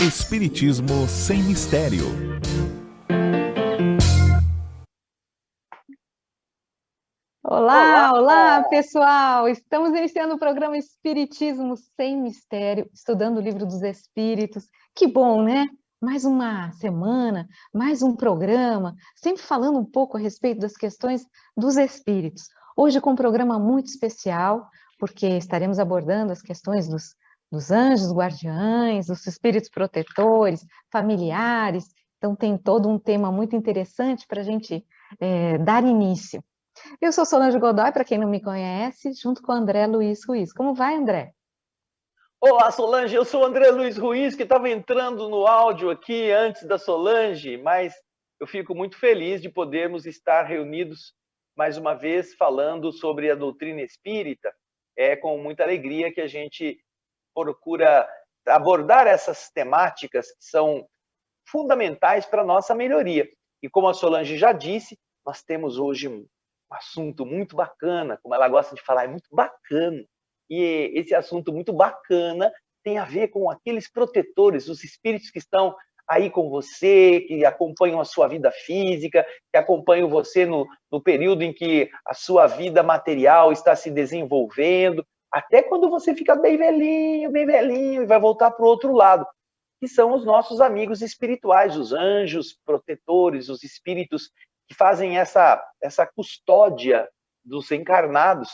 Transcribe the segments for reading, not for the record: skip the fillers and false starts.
Espiritismo sem mistério. Olá, pessoal! Estamos iniciando o programa Espiritismo Sem Mistério, estudando o Livro dos Espíritos. Que bom, né? Mais uma semana, mais um programa, sempre falando um pouco a respeito das questões dos espíritos. Hoje com um programa muito especial, porque estaremos abordando as questões dos anjos guardiães, dos espíritos protetores, familiares. Então tem todo um tema muito interessante para a gente dar início. Eu sou Solange Godoy, para quem não me conhece, junto com o André Luiz Ruiz. Como vai, André? Olá, Solange, eu sou o André Luiz Ruiz, que estava entrando no áudio aqui antes da Solange, mas eu fico muito feliz de podermos estar reunidos mais uma vez falando sobre a doutrina espírita. É com muita alegria que a gente procura abordar essas temáticas que são fundamentais para a nossa melhoria. E como a Solange já disse, nós temos hoje um assunto muito bacana, como ela gosta de falar, é muito bacana. E esse assunto muito bacana tem a ver com aqueles protetores, os espíritos que estão aí com você, que acompanham a sua vida física, que acompanham você no período em que a sua vida material está se desenvolvendo, até quando você fica bem velhinho, e vai voltar para o outro lado, que são os nossos amigos espirituais, os anjos protetores, os espíritos que fazem essa custódia dos encarnados.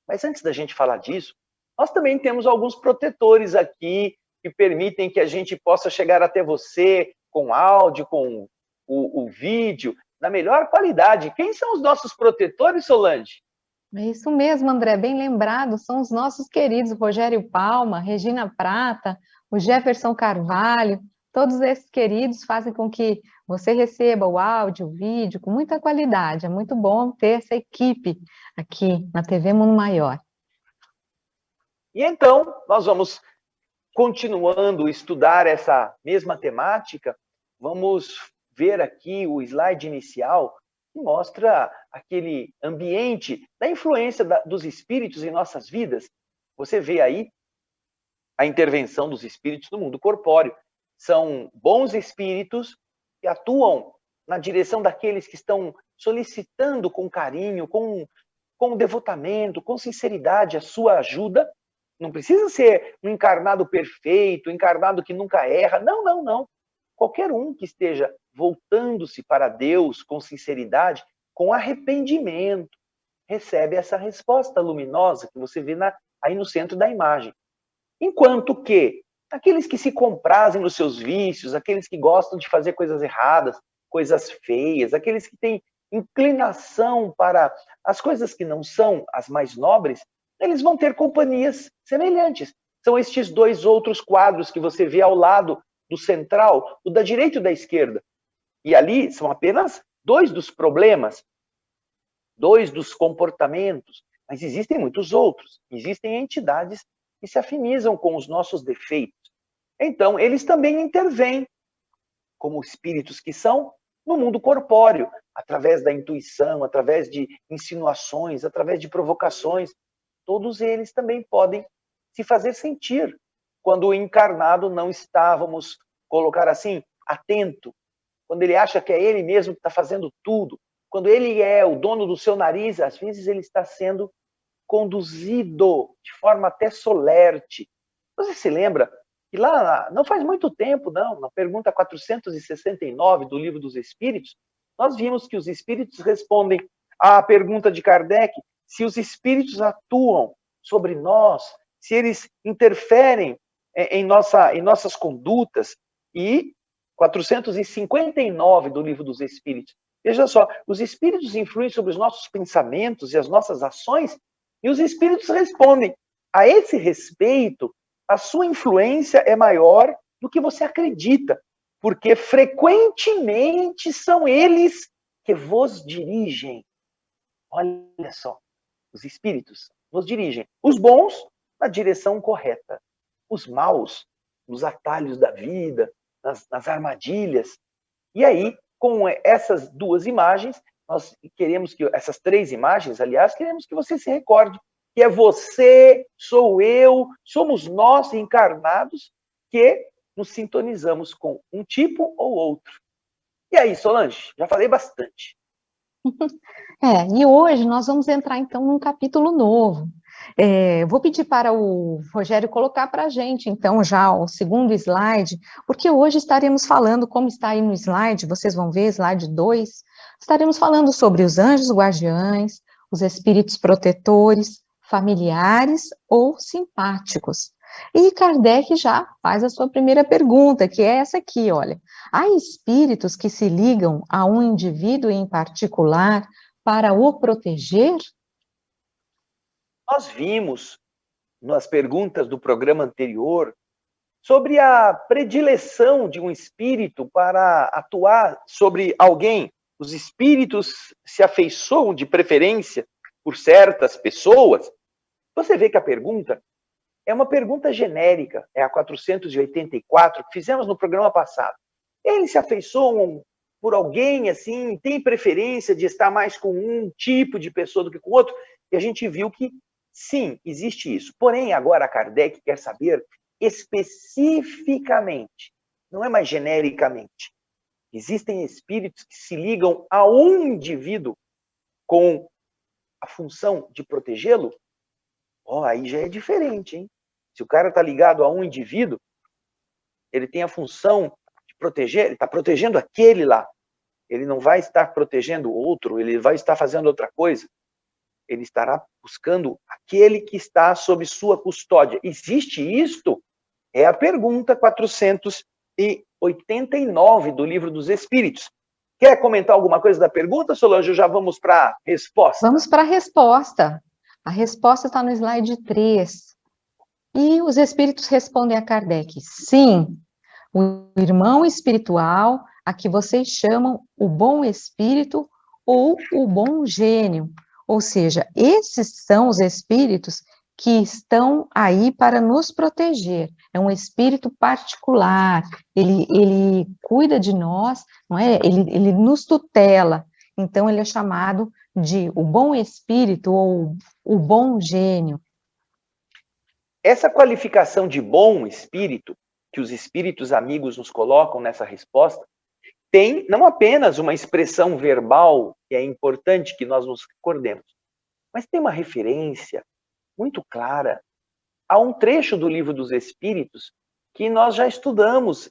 Mas antes da gente falar disso, nós também temos alguns protetores aqui que permitem que a gente possa chegar até você com áudio, com o vídeo, na melhor qualidade. Quem são os nossos protetores, Solange? É isso mesmo, André, bem lembrado, são os nossos queridos Rogério Palma, Regina Prata, o Jefferson Carvalho, todos esses queridos fazem com que você receba o áudio, o vídeo com muita qualidade. É muito bom ter essa equipe aqui na TV Mundo Maior. E então, nós vamos, continuando a estudar essa mesma temática, vamos ver aqui o slide inicial que mostra aquele ambiente da influência dos espíritos em nossas vidas. Você vê aí a intervenção dos espíritos no mundo corpóreo. São bons espíritos que atuam na direção daqueles que estão solicitando com carinho, com devotamento, com sinceridade a sua ajuda. Não precisa ser um encarnado perfeito, um encarnado que nunca erra. Não, não, não. Qualquer um que esteja voltando-se para Deus com sinceridade, com arrependimento, recebe essa resposta luminosa que você vê aí no centro da imagem. Enquanto que aqueles que se comprazem nos seus vícios, aqueles que gostam de fazer coisas erradas, coisas feias, aqueles que têm inclinação para as coisas que não são as mais nobres, eles vão ter companhias semelhantes. São estes dois outros quadros que você vê ao lado do central, o da direita e o da esquerda. E ali são apenas dois dos problemas, dois dos comportamentos, mas existem muitos outros. Existem entidades que se afinizam com os nossos defeitos. Então, eles também intervêm, como espíritos que são, no mundo corpóreo, através da intuição, através de insinuações, através de provocações. Todos eles também podem se fazer sentir quando o encarnado não está, vamos colocar assim, atento, quando ele acha que é ele mesmo que está fazendo tudo, quando ele é o dono do seu nariz, às vezes ele está sendo conduzido de forma até solerte. Você se lembra que lá, não faz muito tempo, não, na pergunta 469 do Livro dos Espíritos, nós vimos que os espíritos respondem à pergunta de Kardec se os espíritos atuam sobre nós, se eles interferem em nossas condutas. E 459 do Livro dos Espíritos. Veja só, os espíritos influem sobre os nossos pensamentos e as nossas ações, e os espíritos respondem. A esse respeito, a sua influência é maior do que você acredita, porque frequentemente são eles que vos dirigem. Olha só, os espíritos nos dirigem. Os bons, na direção correta. Os maus, nos atalhos da vida, nas armadilhas. E aí, com essas duas imagens, nós queremos que essas 3 imagens, aliás, queremos que você se recorde que é você, sou eu, somos nós encarnados que nos sintonizamos com um tipo ou outro. E aí, Solange, já falei bastante. E hoje nós vamos entrar então num capítulo novo. Vou pedir para o Rogério colocar para a gente, então, já o segundo slide, porque hoje estaremos falando, como está aí no slide, vocês vão ver, slide 2, estaremos falando sobre os anjos guardiães, os espíritos protetores, familiares ou simpáticos. E Kardec já faz a sua primeira pergunta, que é essa aqui, olha. Há espíritos que se ligam a um indivíduo em particular para o proteger? Nós vimos nas perguntas do programa anterior sobre a predileção de um espírito para atuar sobre alguém. Os espíritos se afeiçoam de preferência por certas pessoas. Você vê que a pergunta é uma pergunta genérica, é a 484, que fizemos no programa passado. Eles se afeiçoam por alguém, assim, tem preferência de estar mais com um tipo de pessoa do que com outro? E a gente viu que, sim, existe isso. Porém, agora a Kardec quer saber especificamente, não é mais genericamente. Existem espíritos que se ligam a um indivíduo com a função de protegê-lo? Aí já é diferente, hein? Se o cara está ligado a um indivíduo, ele tem a função de proteger, ele está protegendo aquele lá. Ele não vai estar protegendo outro, ele vai estar fazendo outra coisa. Ele estará buscando aquele que está sob sua custódia. Existe isto? É a pergunta 489 do Livro dos Espíritos. Quer comentar alguma coisa da pergunta, Solange? Já vamos para a resposta? Vamos para a resposta. A resposta está no slide 3. E os espíritos respondem a Kardec: sim, o irmão espiritual, a que vocês chamam o bom espírito ou o bom gênio. Ou seja, esses são os espíritos que estão aí para nos proteger. É um espírito particular, ele cuida de nós, não é? Ele nos tutela. Então, ele é chamado de o bom espírito ou o bom gênio. Essa qualificação de bom espírito, que os espíritos amigos nos colocam nessa resposta, tem não apenas uma expressão verbal, que é importante que nós nos recordemos, mas tem uma referência muito clara a um trecho do Livro dos Espíritos que nós já estudamos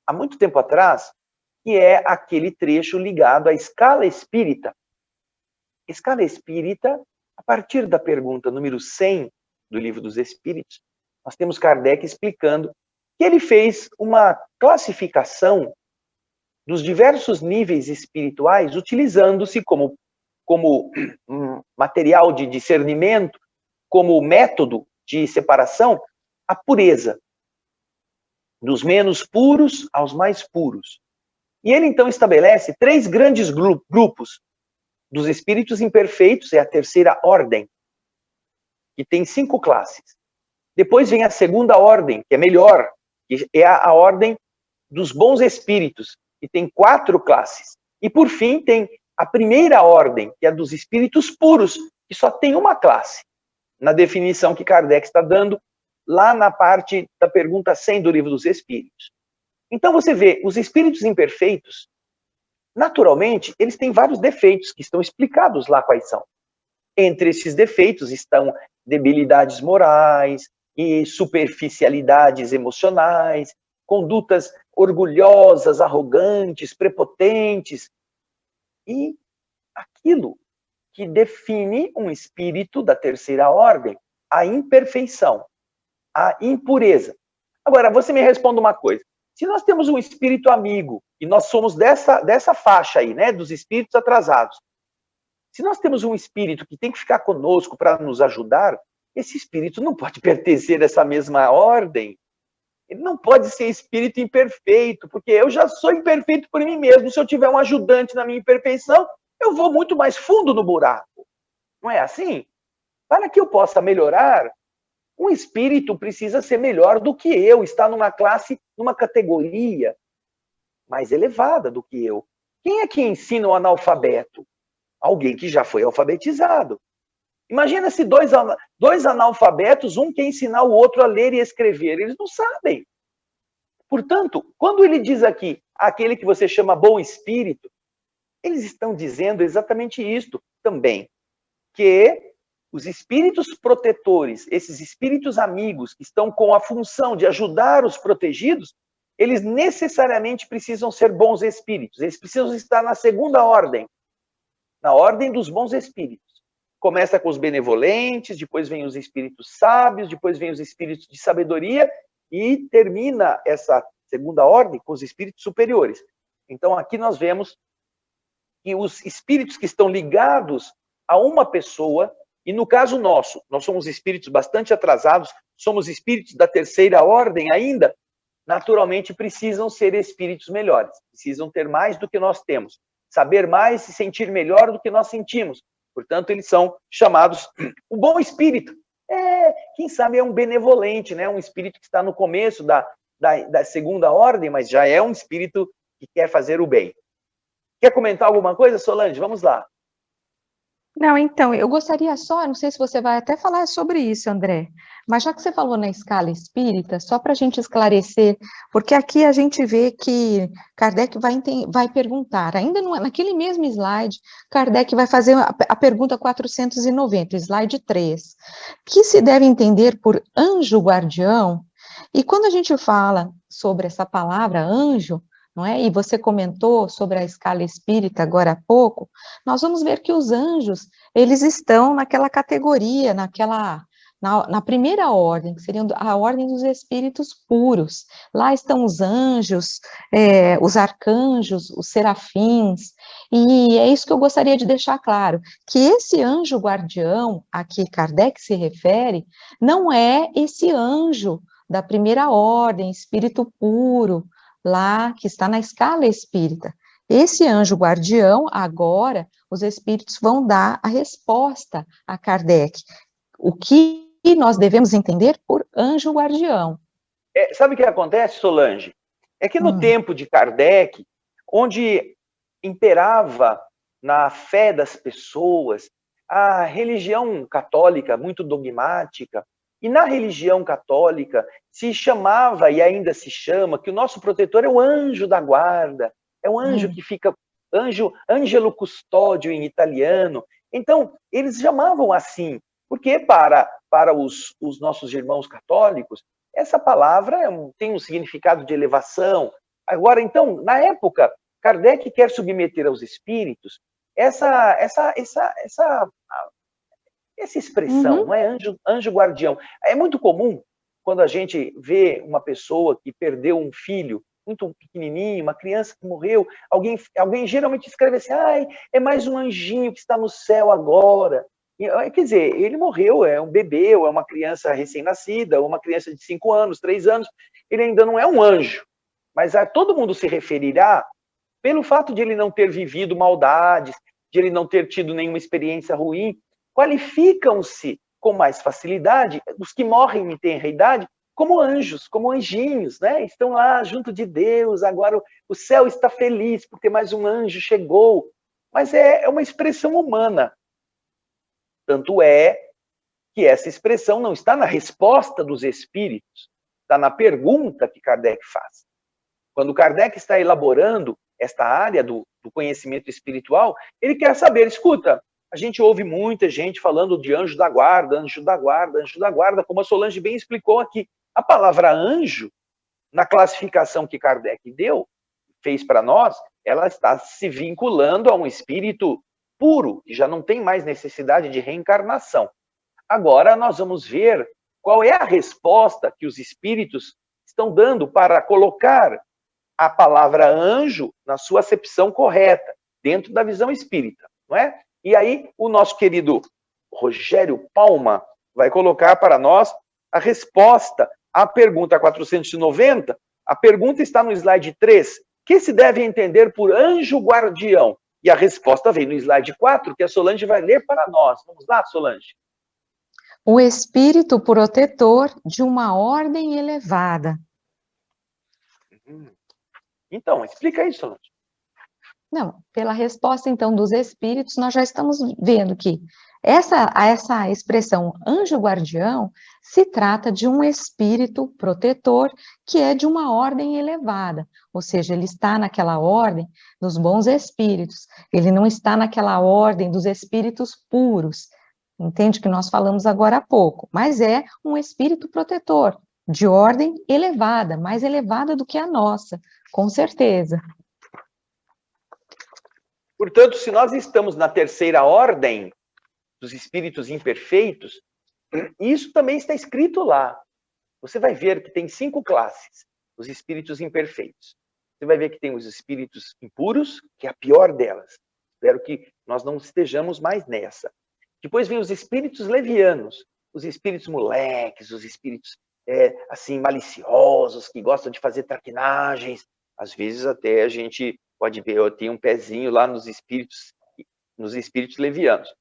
há muito tempo atrás, que é aquele trecho ligado à escala espírita. Escala espírita, a partir da pergunta número 100 do Livro dos Espíritos, nós temos Kardec explicando que ele fez uma classificação dos diversos níveis espirituais, utilizando-se como material de discernimento, como método de separação, a pureza, dos menos puros aos mais puros. E ele então estabelece 3 grandes grupos. Dos espíritos imperfeitos, é a terceira ordem, que tem 5 classes. Depois vem a segunda ordem, que é melhor, que é a ordem dos bons espíritos, que tem 4 classes. E por fim tem a primeira ordem, que é a dos espíritos puros, que só tem uma classe, na definição que Kardec está dando lá na parte da pergunta 100 do Livro dos Espíritos. Então você vê, os espíritos imperfeitos, naturalmente, eles têm vários defeitos que estão explicados lá quais são. Entre esses defeitos estão debilidades morais e superficialidades emocionais, condutas orgulhosas, arrogantes, prepotentes. E aquilo que define um espírito da terceira ordem, a imperfeição, a impureza. Agora, você me responda uma coisa. Se nós temos um espírito amigo, e nós somos dessa faixa aí, né, dos espíritos atrasados, se nós temos um espírito que tem que ficar conosco para nos ajudar, esse espírito não pode pertencer a essa mesma ordem. Ele não pode ser espírito imperfeito, porque eu já sou imperfeito por mim mesmo. Se eu tiver um ajudante na minha imperfeição, eu vou muito mais fundo no buraco. Não é assim? Para que eu possa melhorar, um espírito precisa ser melhor do que eu, estar numa classe, numa categoria mais elevada do que eu. Quem é que ensina o analfabeto? Alguém que já foi alfabetizado. Imagina se dois analfabetos, um quer ensinar o outro a ler e escrever. Eles não sabem. Portanto, quando ele diz aqui, aquele que você chama bom espírito, eles estão dizendo exatamente isto também, que os espíritos protetores, esses espíritos amigos que estão com a função de ajudar os protegidos, eles necessariamente precisam ser bons espíritos. Eles precisam estar na segunda ordem, na ordem dos bons espíritos. Começa com os benevolentes, depois vem os espíritos sábios, depois vem os espíritos de sabedoria e termina essa segunda ordem com os espíritos superiores. Então aqui nós vemos que os espíritos que estão ligados a uma pessoa, e no caso nosso, nós somos espíritos bastante atrasados, somos espíritos da terceira ordem ainda, naturalmente precisam ser espíritos melhores, precisam ter mais do que nós temos, saber mais e sentir melhor do que nós sentimos. Portanto, eles são chamados o bom espírito. Quem sabe é um benevolente, né? Um espírito que está no começo da segunda ordem, mas já é um espírito que quer fazer o bem. Quer comentar alguma coisa, Solange? Vamos lá. Não, então, eu gostaria só, não sei se você vai até falar sobre isso, André, mas já que você falou na escala espírita, só para a gente esclarecer, porque aqui a gente vê que Kardec vai perguntar, ainda não, naquele mesmo slide, Kardec vai fazer a pergunta 490, slide 3, que se deve entender por anjo guardião, e quando a gente fala sobre essa palavra anjo, não é? E você comentou sobre a escala espírita agora há pouco, nós vamos ver que os anjos, eles estão naquela categoria, na primeira ordem, que seria a ordem dos espíritos puros. Lá estão os anjos, os arcanjos, os serafins, e é isso que eu gostaria de deixar claro, que esse anjo guardião, a que Kardec se refere, não é esse anjo da primeira ordem, espírito puro, lá que está na escala espírita. Esse anjo guardião, agora, os espíritos vão dar a resposta a Kardec. O que nós devemos entender por anjo guardião? Sabe o que acontece, Solange? É que no tempo de Kardec, onde imperava na fé das pessoas a religião católica muito dogmática, e na religião católica se chamava, e ainda se chama, que o nosso protetor é o anjo da guarda, é o anjo que fica, angelo custódio em italiano. Então, eles chamavam assim, porque para os nossos irmãos católicos, essa palavra tem um significado de elevação. Agora, então, na época, Kardec quer submeter aos espíritos essa expressão, não é? Anjo guardião. É muito comum quando a gente vê uma pessoa que perdeu um filho muito pequenininho, uma criança que morreu, alguém geralmente escreve assim, é mais um anjinho que está no céu agora. Quer dizer, ele morreu, é um bebê, ou é uma criança recém-nascida, ou uma criança de 5 anos, 3 anos, ele ainda não é um anjo. Mas todo mundo se referirá pelo fato de ele não ter vivido maldades, de ele não ter tido nenhuma experiência ruim, qualificam-se com mais facilidade, os que morrem em tenra idade, como anjos, como anjinhos, né? Estão lá junto de Deus, agora o céu está feliz porque mais um anjo chegou. Mas é uma expressão humana. Tanto é que essa expressão não está na resposta dos espíritos, está na pergunta que Kardec faz. Quando Kardec está elaborando esta área do conhecimento espiritual, ele quer saber, escuta, a gente ouve muita gente falando de anjo da guarda, anjo da guarda, anjo da guarda, como a Solange bem explicou aqui. A palavra anjo, na classificação que Kardec fez para nós, ela está se vinculando a um espírito puro, que já não tem mais necessidade de reencarnação. Agora nós vamos ver qual é a resposta que os espíritos estão dando para colocar a palavra anjo na sua acepção correta, dentro da visão espírita, não é? E aí, o nosso querido Rogério Palma vai colocar para nós a resposta à pergunta 490. A pergunta está no slide 3. Que se deve entender por anjo guardião? E a resposta vem no slide 4, que a Solange vai ler para nós. Vamos lá, Solange? O espírito protetor de uma ordem elevada. Então, explica isso, Solange. Não, pela resposta, então, dos espíritos, nós já estamos vendo que essa expressão anjo guardião se trata de um espírito protetor que é de uma ordem elevada, ou seja, ele está naquela ordem dos bons espíritos, ele não está naquela ordem dos espíritos puros, entende que nós falamos agora há pouco, mas é um espírito protetor, de ordem elevada, mais elevada do que a nossa, com certeza. Portanto, se nós estamos na terceira ordem dos espíritos imperfeitos, isso também está escrito lá. Você vai ver que tem 5 classes, os espíritos imperfeitos. Você vai ver que tem os espíritos impuros, que é a pior delas. Espero que nós não estejamos mais nessa. Depois vem os espíritos levianos, os espíritos moleques, os espíritos assim maliciosos, que gostam de fazer traquinagens. Às vezes até a gente pode ver, eu tenho um pezinho lá nos espíritos levianos.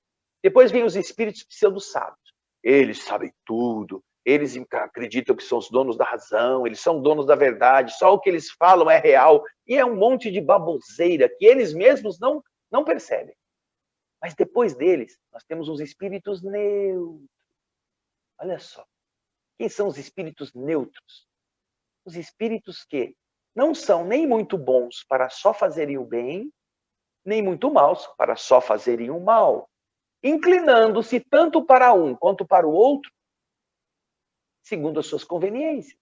Depois vem os espíritos pseudo-sábios. Eles sabem tudo, eles acreditam que são os donos da razão, eles são donos da verdade, só o que eles falam é real, e é um monte de baboseira que eles mesmos não percebem. Mas depois deles, nós temos os espíritos neutros. Olha só, quem são os espíritos neutros? Os espíritos que não são nem muito bons para só fazerem o bem, nem muito maus para só fazerem o mal, inclinando-se tanto para um quanto para o outro, segundo as suas conveniências.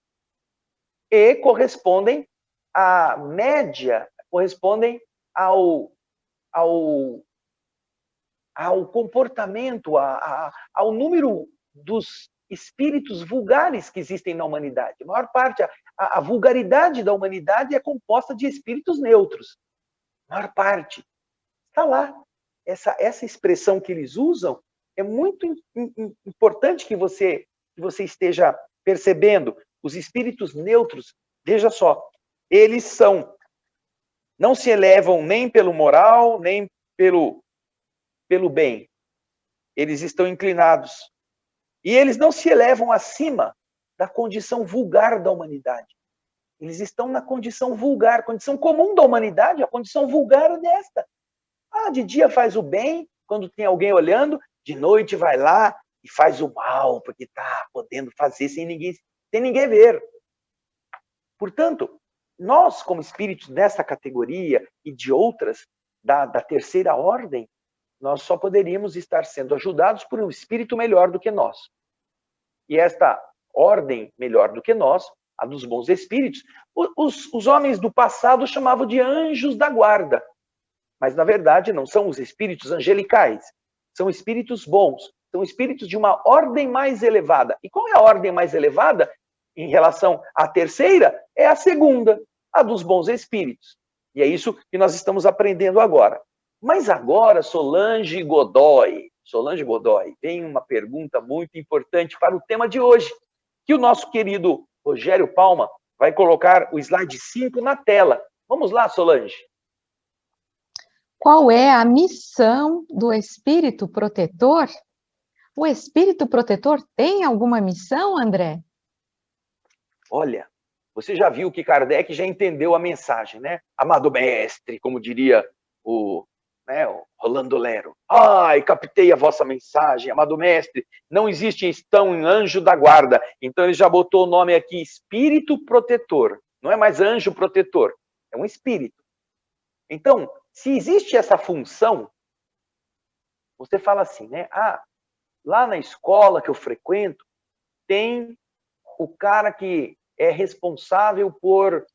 E correspondem à média, correspondem ao comportamento, ao número dos espíritos vulgares que existem na humanidade. A maior parte, a vulgaridade da humanidade é composta de espíritos neutros. A maior parte. Está lá. Essa expressão que eles usam é muito importante que você esteja percebendo. Os espíritos neutros, veja só, eles não se elevam nem pelo moral, nem pelo bem. Eles estão inclinados. E eles não se elevam acima da condição vulgar da humanidade. Eles estão na condição vulgar, condição comum da humanidade, a condição vulgar é desta. De dia faz o bem, quando tem alguém olhando, de noite vai lá e faz o mal, porque está podendo fazer sem ninguém ver. Portanto, nós, como espíritos dessa categoria e de outras, da terceira ordem, nós só poderíamos estar sendo ajudados por um espírito melhor do que nós. E esta ordem melhor do que nós, a dos bons espíritos, os homens do passado chamavam de anjos da guarda. Mas, na verdade, não são os espíritos angelicais. São espíritos bons. São espíritos de uma ordem mais elevada. E qual é a ordem mais elevada em relação à terceira? É a segunda, a dos bons espíritos. E é isso que nós estamos aprendendo agora. Mas agora, Solange Godoy, vem uma pergunta muito importante para o tema de hoje, que o nosso querido Rogério Palma vai colocar o slide 5 na tela. Vamos lá, Solange. Qual é a missão do espírito protetor? O espírito protetor tem alguma missão, André? Olha, você já viu que Kardec já entendeu a mensagem, né? Amado mestre, como diria o Rolando Lero. Captei a vossa mensagem, amado mestre. Não existe tão anjo da guarda. Então ele já botou o nome aqui, espírito protetor. Não é mais anjo protetor, é um espírito. Então, se existe essa função, você fala assim, né? Lá na escola que eu frequento, tem o cara que é responsável por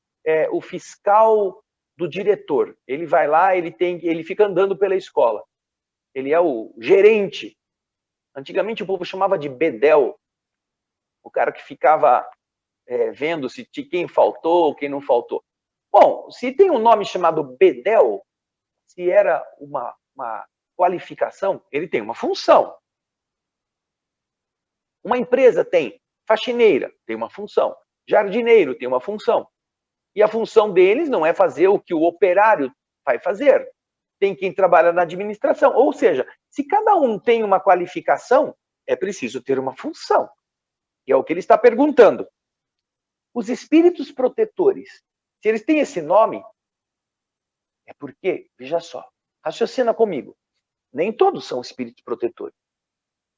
o fiscal do diretor. Ele vai lá, ele fica andando pela escola. Ele é o gerente. Antigamente o povo chamava de bedel. O cara que ficava vendo se quem faltou, quem não faltou. Bom, se tem um nome chamado bedel, se era uma qualificação, ele tem uma função. Uma empresa tem faxineira, tem uma função. Jardineiro tem uma função. E a função deles não é fazer o que o operário vai fazer. Tem quem trabalha na administração. Ou seja, se cada um tem uma qualificação, é preciso ter uma função. E é o que ele está perguntando. Os espíritos protetores, se eles têm esse nome, É porque, veja só, raciocina comigo, nem todos são espíritos protetores.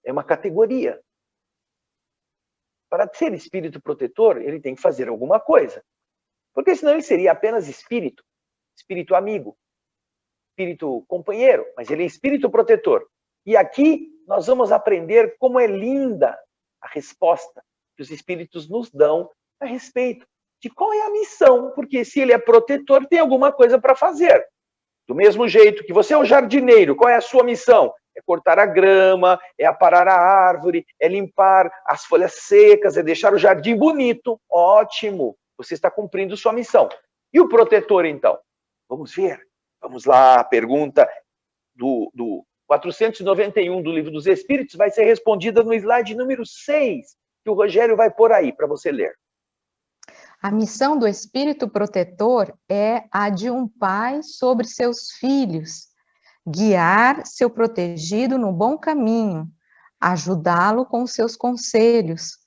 É uma categoria. Para ser espírito protetor, ele tem que fazer alguma coisa. Porque senão ele seria apenas espírito, espírito amigo, espírito companheiro, mas ele é espírito protetor. E aqui nós vamos aprender como é linda a resposta que os espíritos nos dão a respeito de qual é a missão, porque se ele é protetor, tem alguma coisa para fazer. Do mesmo jeito que você é um jardineiro, qual é a sua missão? É cortar a grama, é aparar a árvore, é limpar as folhas secas, é deixar o jardim bonito. Ótimo, você está cumprindo sua missão. E o protetor, então? Vamos ver. Vamos lá, a pergunta do 491 do Livro dos Espíritos vai ser respondida no slide número 6, que o Rogério vai pôr aí para você ler. A missão do espírito protetor é a de um pai sobre seus filhos, guiar seu protegido no bom caminho, ajudá-lo com seus conselhos,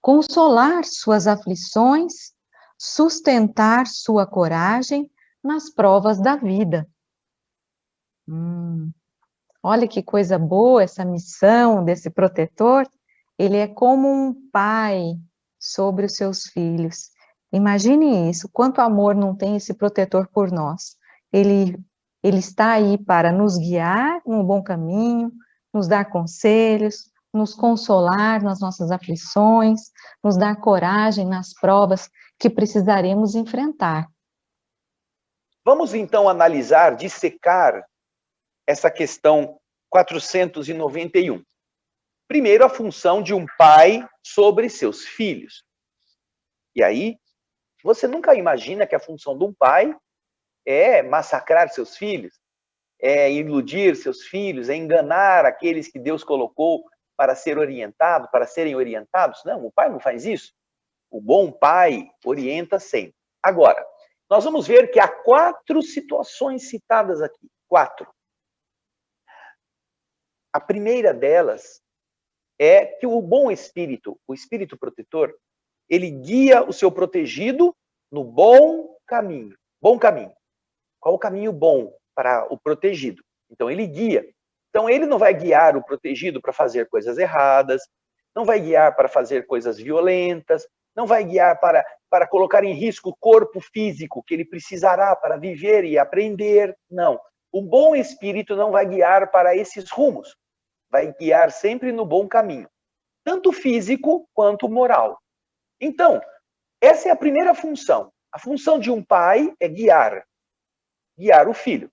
consolar suas aflições, sustentar sua coragem nas provas da vida. Olha que coisa boa essa missão desse protetor. Ele é como um pai sobre os seus filhos. Imagine isso, quanto amor não tem esse protetor por nós. Ele está aí para nos guiar no bom caminho, nos dar conselhos, nos consolar nas nossas aflições, nos dar coragem nas provas que precisaremos enfrentar. Vamos então analisar, dissecar essa questão 491. Primeiro, a função de um pai sobre seus filhos. E aí, você nunca imagina que a função de um pai é massacrar seus filhos, é iludir seus filhos, é enganar aqueles que Deus colocou para ser orientado, para serem orientados. Não, o pai não faz isso. O bom pai orienta sempre. Agora, nós vamos ver que há 4 situações citadas aqui. 4. A primeira delas é que o bom espírito, o espírito protetor, ele guia o seu protegido no bom caminho. Bom caminho. Qual o caminho bom para o protegido? Então, ele guia. Então, ele não vai guiar o protegido para fazer coisas erradas, não vai guiar para fazer coisas violentas, não vai guiar para colocar em risco o corpo físico que ele precisará para viver e aprender. Não. O bom espírito não vai guiar para esses rumos. Vai guiar sempre no bom caminho, tanto físico quanto moral. Então, essa é a primeira função. A função de um pai é guiar o filho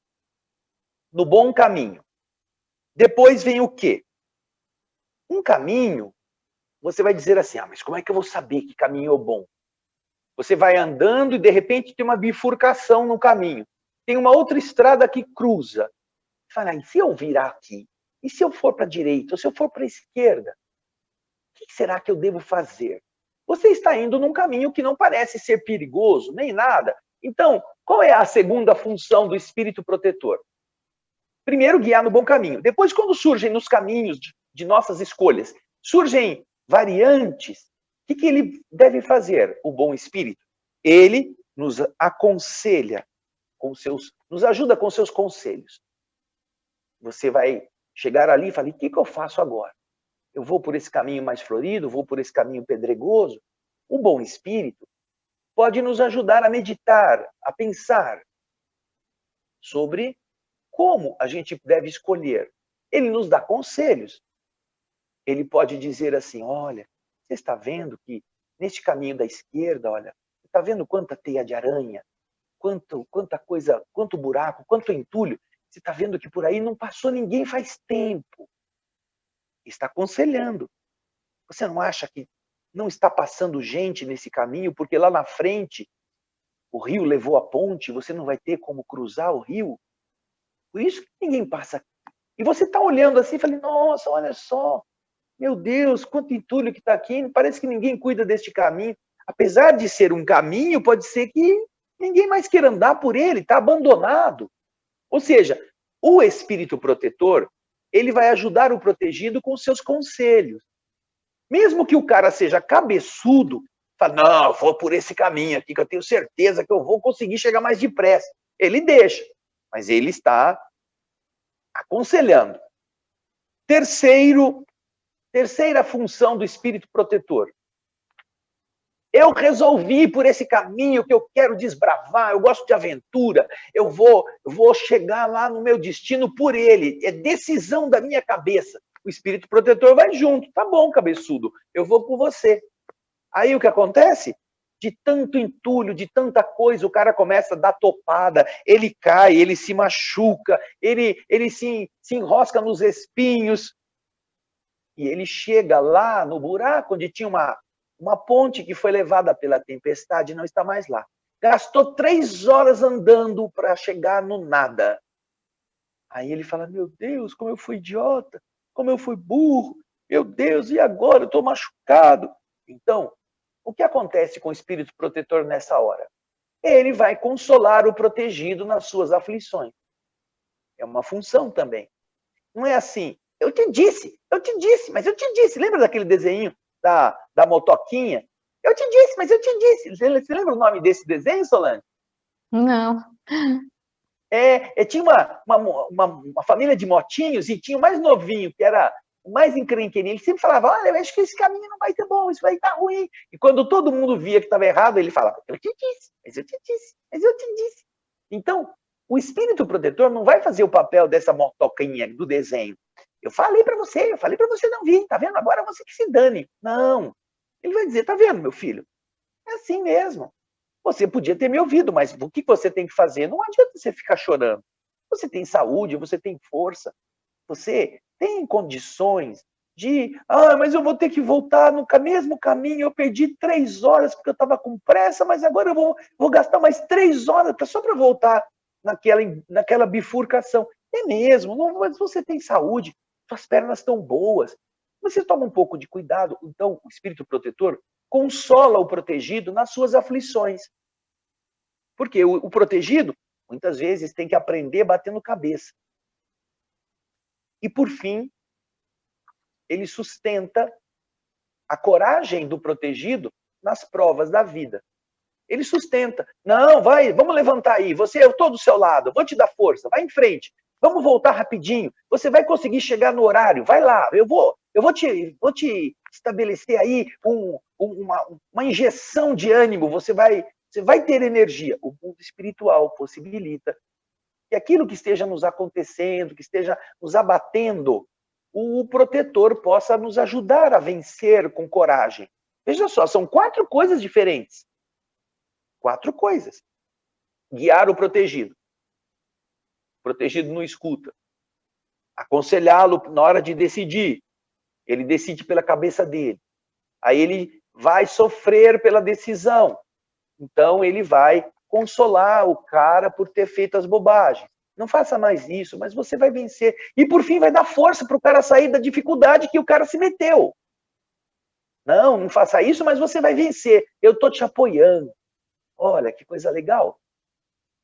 no bom caminho. Depois vem o quê? Um caminho, você vai dizer assim, mas como é que eu vou saber que caminho é o bom? Você vai andando e de repente tem uma bifurcação no caminho. Tem uma outra estrada que cruza. Você fala, e se eu virar aqui? E se eu for para a direita? Ou se eu for para a esquerda? O que será que eu devo fazer? Você está indo num caminho que não parece ser perigoso, nem nada. Então, qual é a segunda função do espírito protetor? Primeiro, guiar no bom caminho. Depois, quando surgem nos caminhos de nossas escolhas, surgem variantes, o que ele deve fazer, o bom espírito? Ele nos aconselha, nos ajuda com seus conselhos. Você vai chegar ali e falar, o que eu faço agora? Eu vou por esse caminho mais florido, vou por esse caminho pedregoso? O bom espírito pode nos ajudar a meditar, a pensar sobre como a gente deve escolher. Ele nos dá conselhos. Ele pode dizer assim, olha, você está vendo que neste caminho da esquerda, olha, você está vendo quanta teia de aranha, quanta coisa, quanto buraco, quanto entulho. Você está vendo que por aí não passou ninguém faz tempo. Está aconselhando. Você não acha que não está passando gente nesse caminho, porque lá na frente o rio levou a ponte, você não vai ter como cruzar o rio? Por isso que ninguém passa aqui. E você está olhando assim e fala, nossa, olha só, meu Deus, quanto entulho que está aqui, parece que ninguém cuida deste caminho. Apesar de ser um caminho, pode ser que ninguém mais queira andar por ele, está abandonado. Ou seja, o espírito protetor, ele vai ajudar o protegido com seus conselhos. Mesmo que o cara seja cabeçudo, fala, não, eu vou por esse caminho aqui, que eu tenho certeza que eu vou conseguir chegar mais depressa. Ele deixa. mas ele está aconselhando. Terceira função do espírito protetor. Eu resolvi por esse caminho que eu quero desbravar, eu gosto de aventura, eu vou chegar lá no meu destino por ele, é decisão da minha cabeça. O espírito protetor vai junto, tá bom, cabeçudo, eu vou com você. Aí o que acontece? De tanto entulho, de tanta coisa, o cara começa a dar topada, ele cai, ele se machuca, ele se enrosca nos espinhos, e ele chega lá no buraco onde tinha uma ponte que foi levada pela tempestade e não está mais lá. Gastou 3 horas andando para chegar no nada. Aí ele fala, meu Deus, como eu fui idiota, como eu fui burro, meu Deus, e agora? Eu estou machucado. Então, o que acontece com o espírito protetor nessa hora? Ele vai consolar o protegido nas suas aflições. É uma função também. Não é assim, eu te disse, mas eu te disse. Lembra daquele desenho da motoquinha? Eu te disse, mas eu te disse. Você lembra o nome desse desenho, Solange? Não. Tinha uma família de motinhos e tinha o mais novinho, que era o mais encrenqueirinho. Ele sempre falava, olha, eu acho que esse caminho não vai ser bom, isso vai estar ruim. E quando todo mundo via que estava errado, ele falava, eu te disse, mas eu te disse, mas eu te disse. Então, o espírito protetor não vai fazer o papel dessa motoquinha do desenho. Eu falei para você não vir, tá vendo? Agora você que se dane. Não. Ele vai dizer, tá vendo, meu filho? É assim mesmo. Você podia ter me ouvido, mas o que você tem que fazer? Não adianta você ficar chorando. Você tem saúde, você tem força, você tem condições de... mas eu vou ter que voltar no mesmo caminho, eu perdi 3 horas porque eu estava com pressa, mas agora eu vou gastar mais 3 horas só para voltar naquela bifurcação. É mesmo, não, mas você tem saúde, suas pernas estão boas. Você toma um pouco de cuidado. Então, o espírito protetor consola o protegido nas suas aflições. Porque o protegido, muitas vezes, tem que aprender batendo cabeça. E, por fim, ele sustenta a coragem do protegido nas provas da vida. Ele sustenta. Não, vamos levantar aí. Eu estou do seu lado, vou te dar força, vai em frente. Vamos voltar rapidinho. Você vai conseguir chegar no horário. Vai lá. Eu vou te estabelecer aí uma injeção de ânimo. Você vai ter energia. O mundo espiritual possibilita que aquilo que esteja nos acontecendo, que esteja nos abatendo, o protetor possa nos ajudar a vencer com coragem. Veja só, são 4 coisas diferentes. 4 coisas. Guiar o protegido. O protegido não escuta. Aconselhá-lo na hora de decidir. Ele decide pela cabeça dele. Aí ele vai sofrer pela decisão. Então ele vai consolar o cara por ter feito as bobagens. Não faça mais isso, mas você vai vencer. E por fim vai dar força para o cara sair da dificuldade que o cara se meteu. Não faça isso, mas você vai vencer. Eu estou te apoiando. Olha, que coisa legal.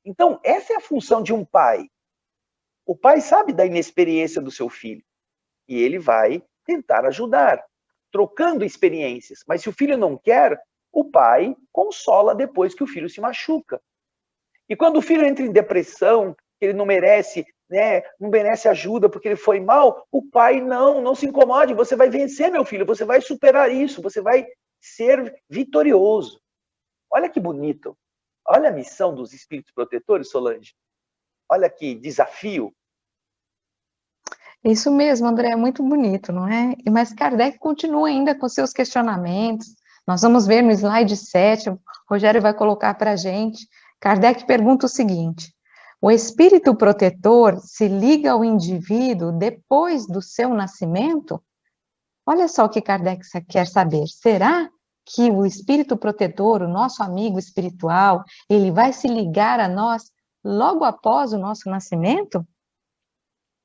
Então, essa é a função de um pai. O pai sabe da inexperiência do seu filho. E ele vai tentar ajudar, trocando experiências. Mas se o filho não quer, o pai consola depois que o filho se machuca. E quando o filho entra em depressão, que ele não merece, não merece ajuda porque ele foi mal, o pai não se incomode. Você vai vencer, meu filho, você vai superar isso, você vai ser vitorioso. Olha que bonito. Olha a missão dos espíritos protetores, Solange. Olha que desafio. Isso mesmo, André, é muito bonito, não é? Mas Kardec continua ainda com seus questionamentos. Nós vamos ver no slide 7, o Rogério vai colocar para a gente. Kardec pergunta o seguinte: o espírito protetor se liga ao indivíduo depois do seu nascimento? Olha só o que Kardec quer saber. Será que o espírito protetor, o nosso amigo espiritual, ele vai se ligar a nós logo após o nosso nascimento?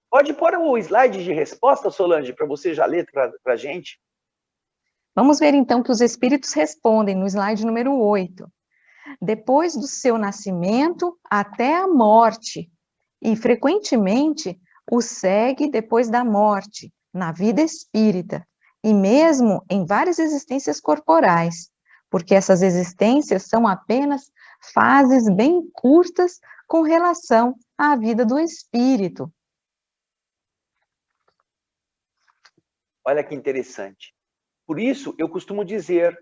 Pode pôr o slide de resposta, Solange, para você já ler para a gente. Vamos ver então que os espíritos respondem no slide número 8. Depois do seu nascimento até a morte, e frequentemente o segue depois da morte, na vida espírita, e mesmo em várias existências corporais, porque essas existências são apenas fases bem curtas com relação à vida do espírito. Olha que interessante. Por isso, eu costumo dizer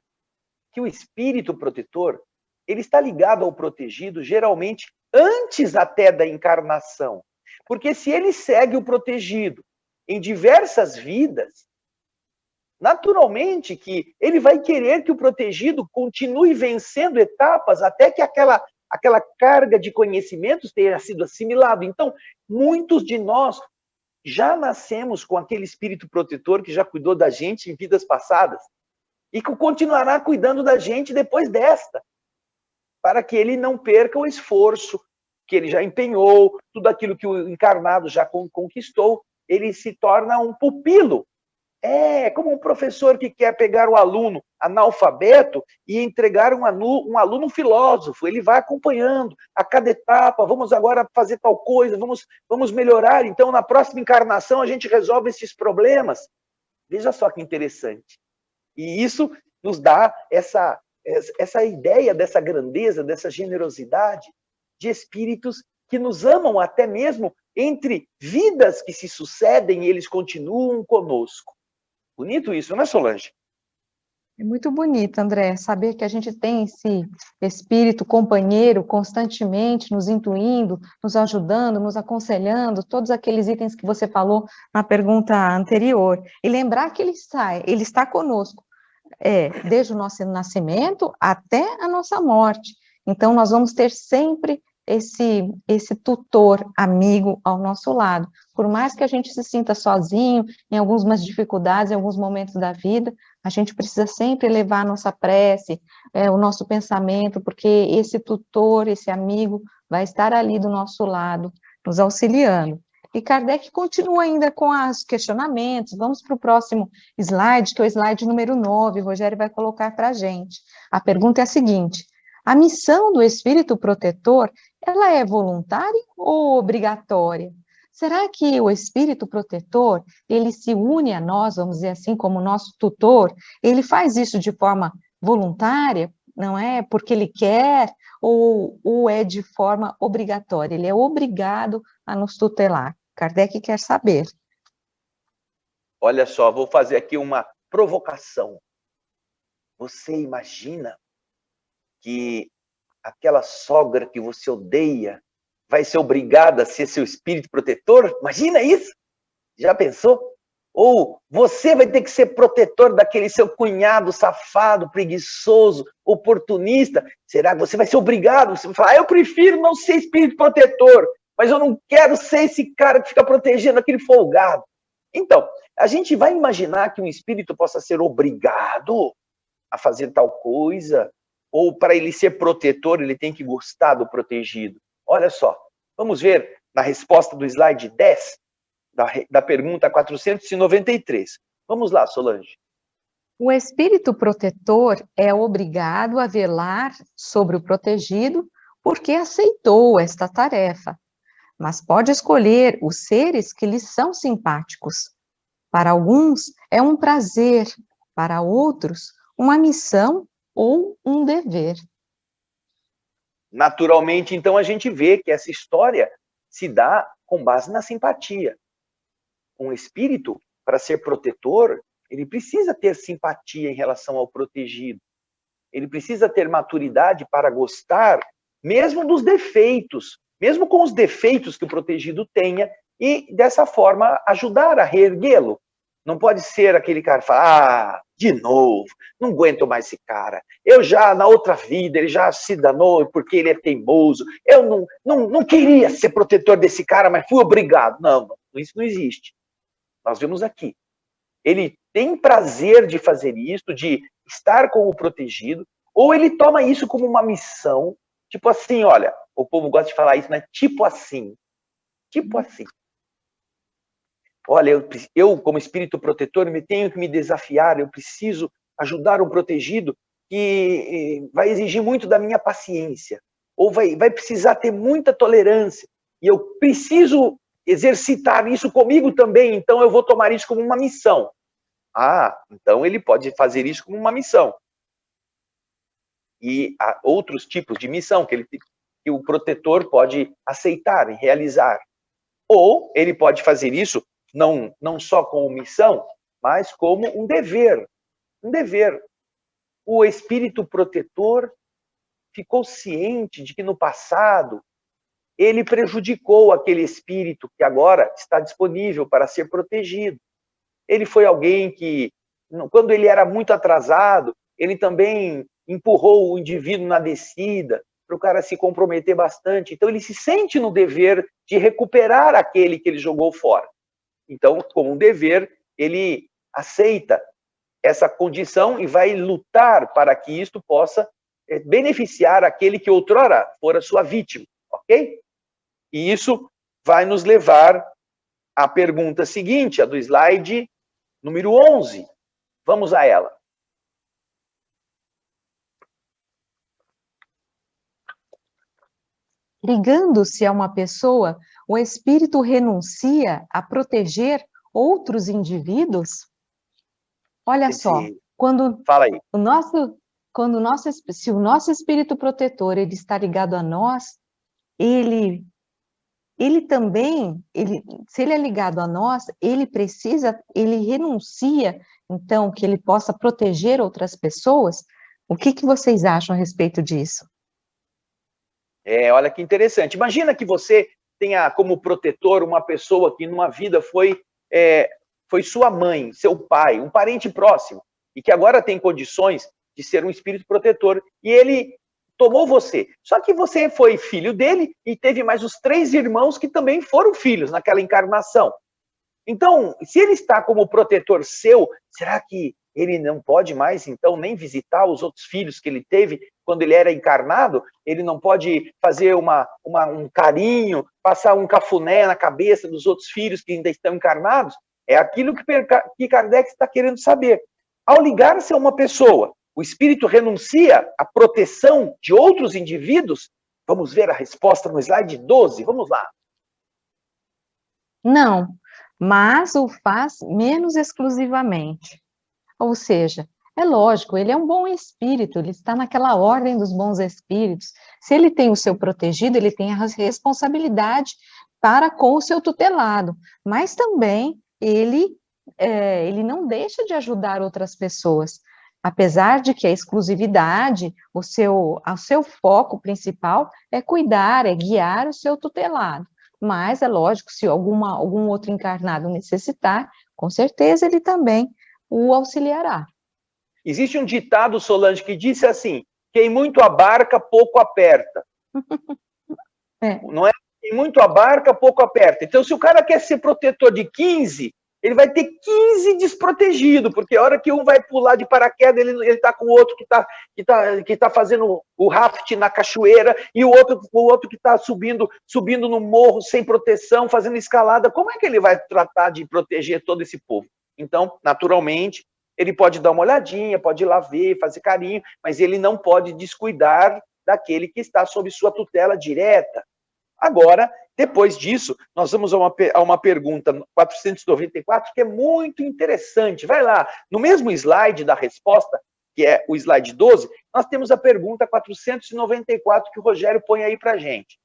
que o espírito protetor, ele está ligado ao protegido, geralmente, antes até da encarnação. Porque se ele segue o protegido em diversas vidas, naturalmente que ele vai querer que o protegido continue vencendo etapas até que aquela carga de conhecimentos tenha sido assimilado. Então, muitos de nós já nascemos com aquele espírito protetor que já cuidou da gente em vidas passadas e que continuará cuidando da gente depois desta, para que ele não perca o esforço que ele já empenhou, tudo aquilo que o encarnado já conquistou, ele se torna um pupilo. É como um professor que quer pegar o aluno analfabeto e entregar um aluno filósofo. Ele vai acompanhando a cada etapa. Vamos agora fazer tal coisa, vamos melhorar. Então, na próxima encarnação, a gente resolve esses problemas. Veja só que interessante. E isso nos dá essa ideia dessa grandeza, dessa generosidade de espíritos que nos amam até mesmo entre vidas que se sucedem e eles continuam conosco. Bonito isso, não é, Solange? É muito bonito, André, saber que a gente tem esse espírito companheiro constantemente nos intuindo, nos ajudando, nos aconselhando, todos aqueles itens que você falou na pergunta anterior. E lembrar que ele está conosco, desde o nosso nascimento até a nossa morte. Então, nós vamos ter sempre esse tutor amigo ao nosso lado. Por mais que a gente se sinta sozinho, em algumas dificuldades, em alguns momentos da vida, a gente precisa sempre elevar a nossa prece, o nosso pensamento, porque esse tutor, esse amigo, vai estar ali do nosso lado, nos auxiliando. E Kardec continua ainda com os questionamentos. Vamos para o próximo slide, que é o slide número 9, o Rogério vai colocar para a gente. A pergunta é a seguinte: a missão do espírito protetor, ela é voluntária ou obrigatória? Será que o espírito protetor, ele se une a nós, vamos dizer assim, como nosso tutor? Ele faz isso de forma voluntária, não é porque ele quer, ou é de forma obrigatória? Ele é obrigado a nos tutelar. Kardec quer saber. Olha só, vou fazer aqui uma provocação. Você imagina que aquela sogra que você odeia vai ser obrigada a ser seu espírito protetor? Imagina isso! Já pensou? Ou você vai ter que ser protetor daquele seu cunhado safado, preguiçoso, oportunista? Será que você vai ser obrigado? Você vai falar, eu prefiro não ser espírito protetor, mas eu não quero ser esse cara que fica protegendo aquele folgado. Então, a gente vai imaginar que um espírito possa ser obrigado a fazer tal coisa, ou para ele ser protetor, ele tem que gostar do protegido. Olha só, vamos ver na resposta do slide 10, da pergunta 493. Vamos lá, Solange. O espírito protetor é obrigado a velar sobre o protegido porque aceitou esta tarefa, mas pode escolher os seres que lhe são simpáticos. Para alguns é um prazer, para outros, uma missão ou um dever. Naturalmente, então, a gente vê que essa história se dá com base na simpatia. Um espírito, para ser protetor, ele precisa ter simpatia em relação ao protegido. Ele precisa ter maturidade para gostar, mesmo dos defeitos, mesmo com os defeitos que o protegido tenha, e dessa forma ajudar a reerguê-lo. Não pode ser aquele cara que fala, de novo, não aguento mais esse cara. Eu já, na outra vida, ele já se danou porque ele é teimoso. Eu não queria ser protetor desse cara, mas fui obrigado. Não, isso não existe. Nós vemos aqui. Ele tem prazer de fazer isso, de estar com o protegido, ou ele toma isso como uma missão, tipo assim, olha, o povo gosta de falar isso, né? Tipo assim. Tipo assim. Olha, eu como espírito protetor, me tenho que me desafiar, eu preciso ajudar um protegido que vai exigir muito da minha paciência, ou vai precisar ter muita tolerância, e eu preciso exercitar isso comigo também, então eu vou tomar isso como uma missão. Ah, então ele pode fazer isso como uma missão. E há outros tipos de missão que ele que o protetor pode aceitar e realizar. Ou ele pode fazer isso não só como missão, mas como um dever. Um dever. O espírito protetor ficou ciente de que no passado ele prejudicou aquele espírito que agora está disponível para ser protegido. Ele foi alguém que, quando ele era muito atrasado, ele também empurrou o indivíduo na descida, para o cara se comprometer bastante. Então, ele se sente no dever de recuperar aquele que ele jogou fora. Então, como um dever, ele aceita essa condição e vai lutar para que isto possa beneficiar aquele que outrora fora sua vítima, ok? E isso vai nos levar à pergunta seguinte, a do slide número 11. Vamos a ela. Ligando-se a uma pessoa, o espírito renuncia a proteger outros indivíduos? Olha só, Fala aí. se o nosso espírito protetor ele está ligado a nós, ele também, se ele é ligado a nós, ele renuncia, então, que ele possa proteger outras pessoas. O que vocês acham a respeito disso? Olha que interessante. Imagina que você tenha como protetor uma pessoa que numa vida foi sua mãe, seu pai, um parente próximo, e que agora tem condições de ser um espírito protetor, e ele tomou você. Só que você foi filho dele e teve mais os 3 irmãos que também foram filhos naquela encarnação. Então, se ele está como protetor seu, será que ele não pode mais, então, nem visitar os outros filhos que ele teve quando ele era encarnado? Ele não pode fazer um carinho, passar um cafuné na cabeça dos outros filhos que ainda estão encarnados? É aquilo que Kardec está querendo saber. Ao ligar-se a uma pessoa, o espírito renuncia à proteção de outros indivíduos? Vamos ver a resposta no slide 12. Vamos lá. Não, mas o faz menos exclusivamente. Ou seja, é lógico, ele é um bom espírito, ele está naquela ordem dos bons espíritos. Se ele tem o seu protegido, ele tem a responsabilidade para com o seu tutelado, mas também ele não deixa de ajudar outras pessoas, apesar de que a exclusividade, o seu foco principal é cuidar, é guiar o seu tutelado. Mas é lógico, se algum outro encarnado necessitar, com certeza ele também o auxiliará. Existe um ditado, Solange, que disse assim: quem muito abarca, pouco aperta. Não é? Quem muito abarca, pouco aperta. Então, se o cara quer ser protetor de 15, ele vai ter 15 desprotegido, porque a hora que um vai pular de paraquedas, ele está com o outro que tá fazendo o raft na cachoeira, e o outro que está subindo no morro sem proteção, fazendo escalada. Como é que ele vai tratar de proteger todo esse povo? Então, naturalmente, ele pode dar uma olhadinha, pode ir lá ver, fazer carinho, mas ele não pode descuidar daquele que está sob sua tutela direta. Agora, depois disso, nós vamos a uma pergunta 494, que é muito interessante. Vai lá, no mesmo slide da resposta, que é o slide 12, nós temos a pergunta 494 que o Rogério põe aí para a gente.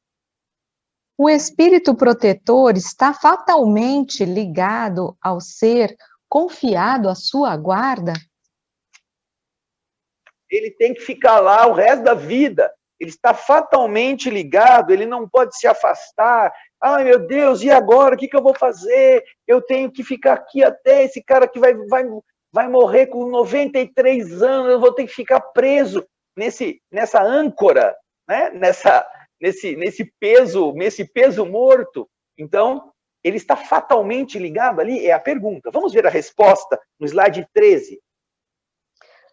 O espírito protetor está fatalmente ligado ao ser confiado à sua guarda? Ele tem que ficar lá o resto da vida. Ele está fatalmente ligado, ele não pode se afastar. Ai, meu Deus, e agora? O que eu vou fazer? Eu tenho que ficar aqui até esse cara que vai morrer com 93 anos, eu vou ter que ficar preso nessa âncora, né? nesse peso morto. Então, ele está fatalmente ligado ali? É a pergunta. Vamos ver a resposta no slide 13.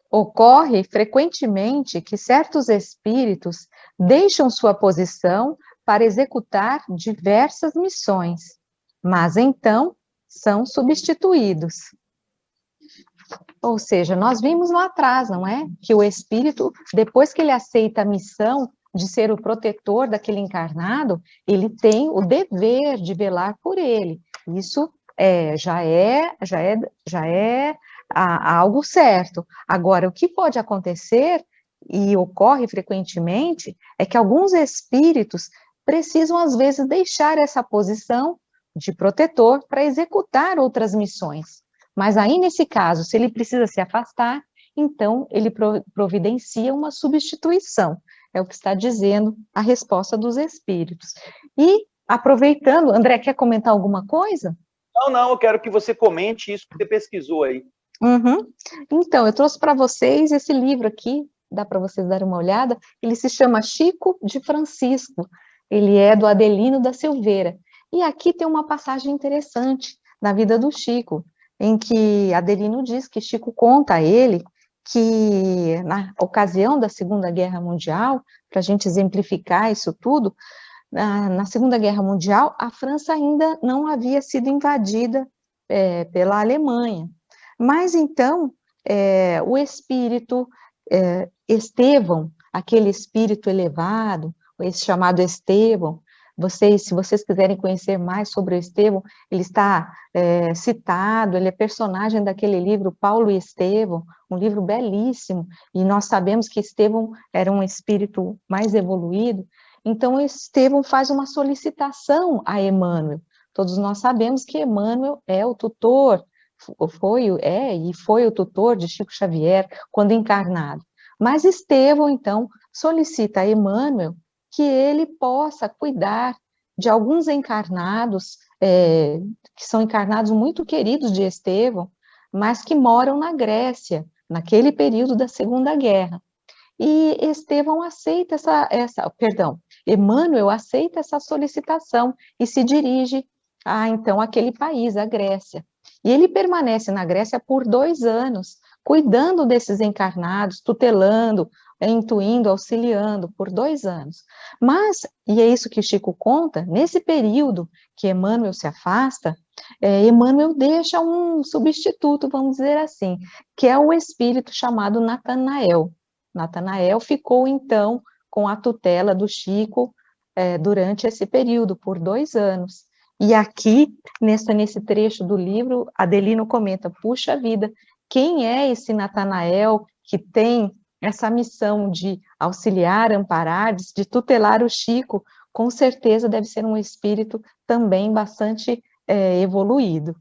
Ocorre frequentemente que certos espíritos deixam sua posição para executar diversas missões, mas então são substituídos. Ou seja, nós vimos lá atrás, não é? Que o espírito, depois que ele aceita a missão de ser o protetor daquele encarnado, ele tem o dever de velar por ele. Isso já é algo certo. Agora, o que pode acontecer e ocorre frequentemente é que alguns espíritos precisam, às vezes, deixar essa posição de protetor para executar outras missões. Mas aí, nesse caso, se ele precisa se afastar, então ele providencia uma substituição. É o que está dizendo a resposta dos espíritos. E, aproveitando, André, quer comentar alguma coisa? Não, eu quero que você comente isso que você pesquisou aí. Então, eu trouxe para vocês esse livro aqui, dá para vocês darem uma olhada, ele se chama Chico de Francisco, ele é do Adelino da Silveira, e aqui tem uma passagem interessante na vida do Chico, em que Adelino diz que Chico conta a ele que na ocasião da Segunda Guerra Mundial, para a gente exemplificar isso tudo, na Segunda Guerra Mundial, a França ainda não havia sido invadida pela Alemanha. Mas então, o espírito Estevão, aquele espírito elevado, esse chamado Estevão, se vocês quiserem conhecer mais sobre o Estevão, ele está citado, ele é personagem daquele livro Paulo e Estevão, um livro belíssimo, e nós sabemos que Estevão era um espírito mais evoluído. Então, Estevão faz uma solicitação a Emmanuel. Todos nós sabemos que Emmanuel é o tutor, foi o tutor de Chico Xavier quando encarnado. Mas Estevão, então, solicita a Emmanuel que ele possa cuidar de alguns encarnados, que são encarnados muito queridos de Estevão, mas que moram na Grécia, naquele período da Segunda Guerra. E Emmanuel aceita essa solicitação e se dirige então àquele país, a Grécia. E ele permanece na Grécia por 2 anos, cuidando desses encarnados, tutelando, intuindo, auxiliando, por 2 anos. Mas, e é isso que Chico conta, nesse período que Emmanuel se afasta, Emmanuel deixa um substituto, vamos dizer assim, que é o espírito chamado Natanael. Natanael ficou, então, com a tutela do Chico durante esse período, por 2 anos. E aqui, nesse trecho do livro, Adelino comenta, puxa vida, quem é esse Natanael que tem essa missão de auxiliar, amparar, de tutelar o Chico? Com certeza deve ser um espírito também bastante evoluído.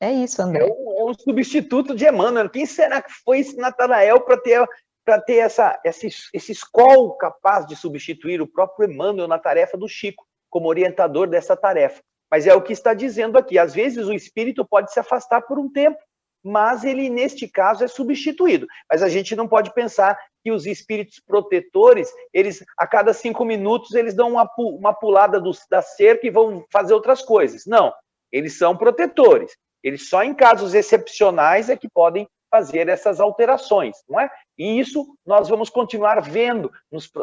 É isso, André. É um substituto de Emmanuel. Quem será que foi esse Natanael para ter esse escol capaz de substituir o próprio Emmanuel na tarefa do Chico, como orientador dessa tarefa? Mas é o que está dizendo aqui. Às vezes o espírito pode se afastar por um tempo, mas ele, neste caso, é substituído. Mas a gente não pode pensar que os espíritos protetores, eles, a cada 5 minutos, eles dão uma pulada da cerca e vão fazer outras coisas. Não, eles são protetores. Eles só em casos excepcionais é que podem fazer essas alterações, não é? E isso nós vamos continuar vendo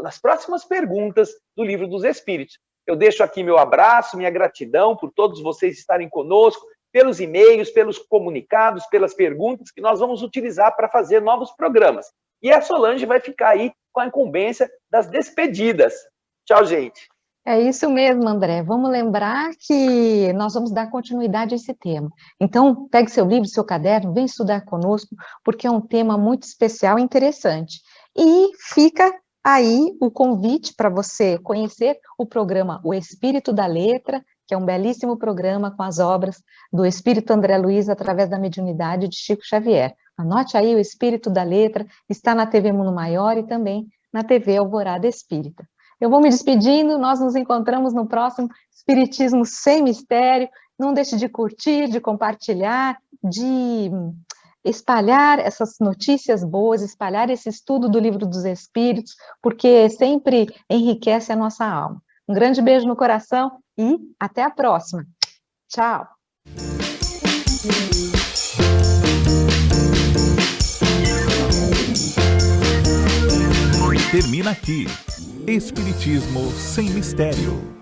nas próximas perguntas do Livro dos Espíritos. Eu deixo aqui meu abraço, minha gratidão por todos vocês estarem conosco, pelos e-mails, pelos comunicados, pelas perguntas que nós vamos utilizar para fazer novos programas. E a Solange vai ficar aí com a incumbência das despedidas. Tchau, gente. É isso mesmo, André. Vamos lembrar que nós vamos dar continuidade a esse tema. Então, pegue seu livro, seu caderno, vem estudar conosco, porque é um tema muito especial e interessante. E fica aí o convite para você conhecer o programa O Espírito da Letra, que é um belíssimo programa com as obras do Espírito André Luiz através da mediunidade de Chico Xavier. Anote aí, O Espírito da Letra está na TV Mundo Maior e também na TV Alvorada Espírita. Eu vou me despedindo, nós nos encontramos no próximo Espiritismo Sem Mistério. Não deixe de curtir, de compartilhar, de espalhar essas notícias boas, espalhar esse estudo do Livro dos Espíritos, porque sempre enriquece a nossa alma. Um grande beijo no coração e até a próxima. Tchau! Termina aqui. Espiritismo Sem Mistério.